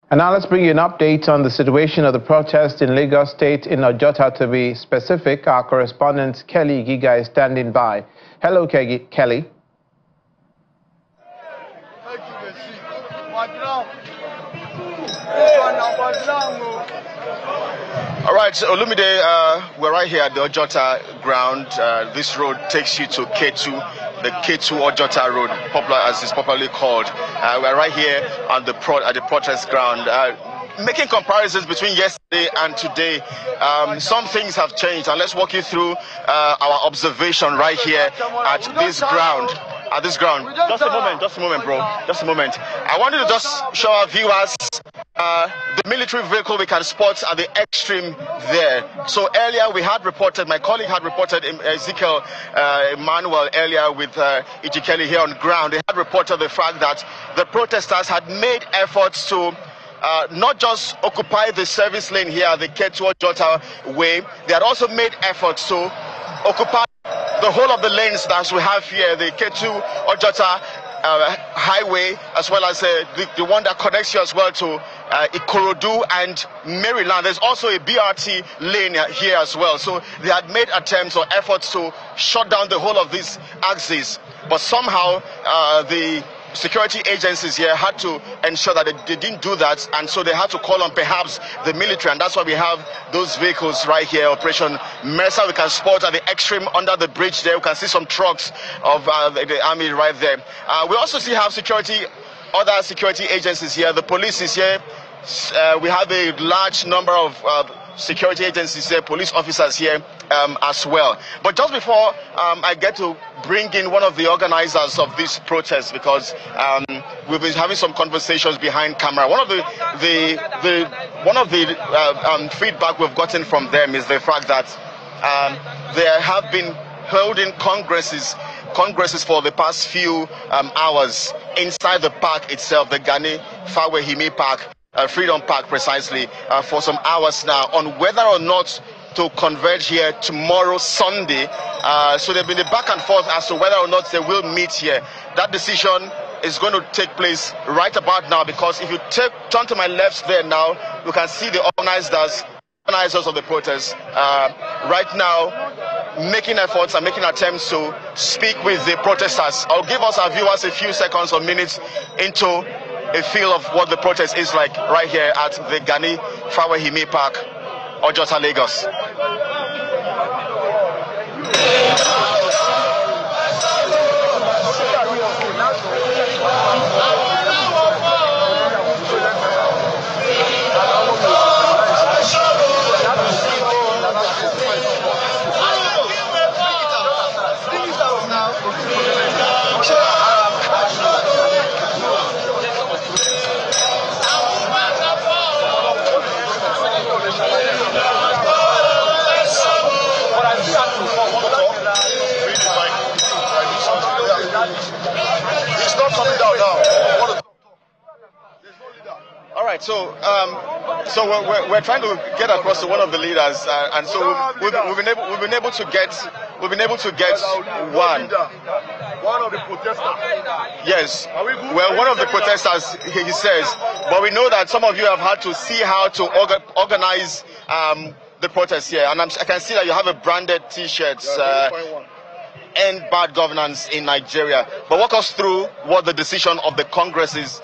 And now let's bring you an update on the situation of the protest in Lagos State, in Ojota to be specific. Our correspondent Kelly Giga is standing by. Hello, Kelly. All right, so Olumide, we're right here at the Ojota ground. This road takes you to K2, the K2 Ojota Road, popular as it's popularly called. We're right here on the at the protest ground. Making comparisons between yesterday and today, some things have changed, and let's walk you through our observation right here at this ground. Just a moment, bro. Just a moment. I wanted to just show our viewers the military vehicle we can spot at the extreme there. So earlier we had reported, my colleague had reported, Ezekiel Emmanuel earlier with Ijikeli here on ground. They had reported the fact that the protesters had made efforts to not just occupy the service lane here at the K2 Ojota way, they had also made efforts to occupy the whole of the lanes that we have here, the K2 Ojota highway, as well as the one that connects you as well to Ikorodu and Maryland. There's also a BRT lane here as well. So they had made attempts or efforts to shut down the whole of these axes, but somehow the security agencies here had to ensure that they didn't do that, and so they had to call on perhaps the military, and that's why we have those vehicles right here, Operation Mercer. We can spot at the extreme under the bridge there. We can see some trucks of the army right there. We also have other security agencies here. The police is here. We have a large number of security agencies here, police officers here as well. But just before I get to bring in one of the organizers of this protest, because we've been having some conversations behind camera. One of the feedback we've gotten from them is the fact that they have been holding congresses for the past few hours inside the park itself, the Gani Fawehimi Park, Freedom Park precisely, for some hours now, on whether or not to converge here tomorrow, Sunday. So there've been a back and forth as to whether or not they will meet here. That decision is going to take place right about now, because if you turn to my left there now, you can see the organizers of the protest right now making efforts and making attempts to speak with the protesters. I'll give our viewers a few seconds or minutes into a feel of what the protest is like right here at the Gani Fawehimi Park, Ojota, Lagos. So we're trying to get across to one of the leaders, and so we've been able to get one of the protesters. Yes, well, one of the protesters, he says, but we know that some of you have had to see how to organize the protest here, and I can see that you have a branded T-shirts. End bad governance in Nigeria. But walk us through what the decision of the Congress is.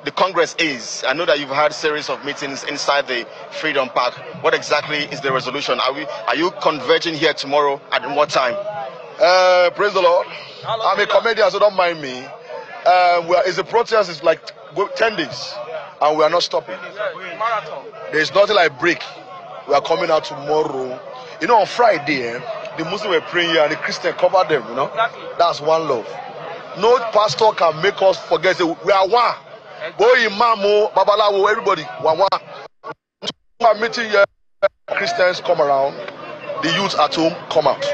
The Congress is. I know that you've had a series of meetings inside the Freedom Park. What exactly is the resolution? Are you converging here tomorrow? At what time? Praise the Lord. I'm a comedian, so don't mind me. It's a protest. It's like 10 days, and we are not stopping. There's nothing like break. We are coming out tomorrow. You know, on Friday, the Muslims were praying here and the Christians covered them. You know, that's one love. No pastor can make us forget. We are one. Boy, Imamo, Babalawo, everybody, one. We are meeting here. Christians come around. The youth at home come out.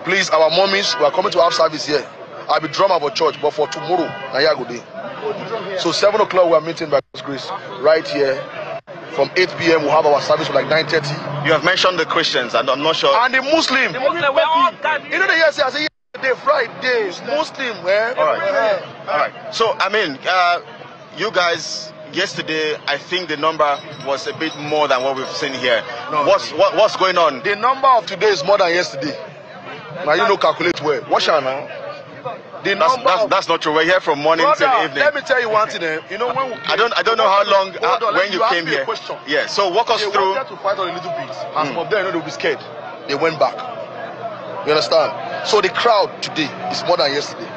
Please, our mommies, we are coming to have service here. I'll be drummer for church, but for tomorrow, Nayago Day. So 7 o'clock we are meeting by God's grace right here. From 8 p.m. we'll have our service for like 9:30. You have mentioned the Christians, and I'm not sure. And the Muslim. You know the yesterday I say yesterday Friday Muslim, man. All right. So I mean, you guys yesterday, I think the number was a bit more than what we've seen here. No, what's going on? The number of today is more than yesterday. Now you know calculate well. Watch out now. That's not true. We're here from morning till evening. Let me tell you one thing. You know when I don't know how long when you came here. Yeah. So walk us through. They wanted to fight on a little bit. As some of them, they'll be scared. They went back. You understand? So the crowd today is more than yesterday.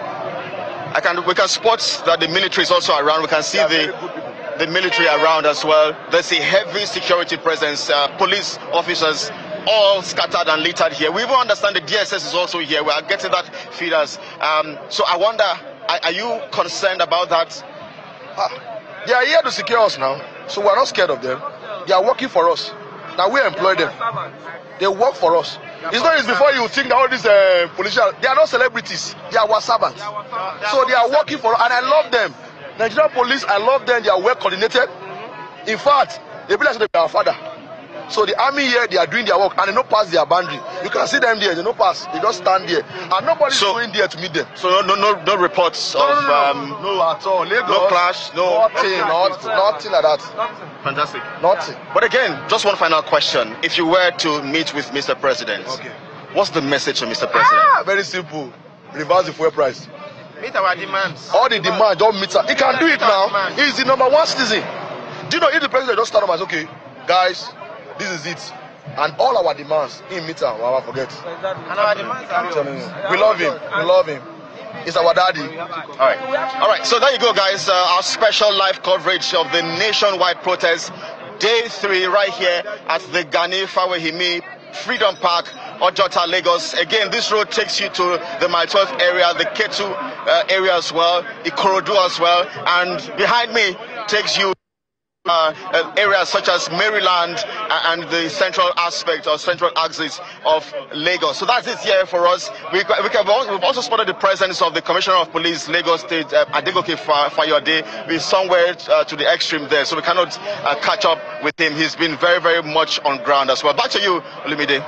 We can spot that the military is also around. We can see the military around as well. There's a heavy security presence. Police officers all scattered and littered here. We even understand the DSS is also here. We are getting that feeders. So I wonder, are you concerned about that? They are here to secure us now, so we are not scared of them. They are working for us. Now we employ them. They work for us. It's not as before you think that all these politicians, they are not celebrities. They are our servants. So they are working for us, and I love them. Nigerian police, I love them. They are well coordinated. In fact, they be like they are our father. So the army here, they are doing their work and they don't pass their boundary. You can see them there, they don't pass, they just stand there. And nobody's going there to meet them. So no reports no at all. Lagos, no clash, nothing like that. Fantastic. Nothing. But again, just one final question. If you were to meet with Mr. President, what's the message to Mr. President? Very simple. Reverse the fuel price. Meet our demands. All the demands, don't meet her. He can do it now. He's the #1 citizen. Do you know if the president just stand up and say, okay, guys, this is it, and all our demands in meter, I forget. And our demands are we love him. We love him. He's our daddy. All right. So there you go, guys. Our special live coverage of the nationwide protest, day 3, right here at the Gani Fawehimi Freedom Park, Ojota, Lagos. Again, this road takes you to the Mile 12 area, the Ketu area as well, Ikorodu as well, and behind me takes you areas such as Maryland and the central aspect or central axis of Lagos. So that's it here for us. We've also spotted the presence of the Commissioner of Police, Lagos State, Adegoke Fayode. We're somewhere to the extreme there, so we cannot catch up with him. He's been very, very much on ground as well. Back to you, Olumide.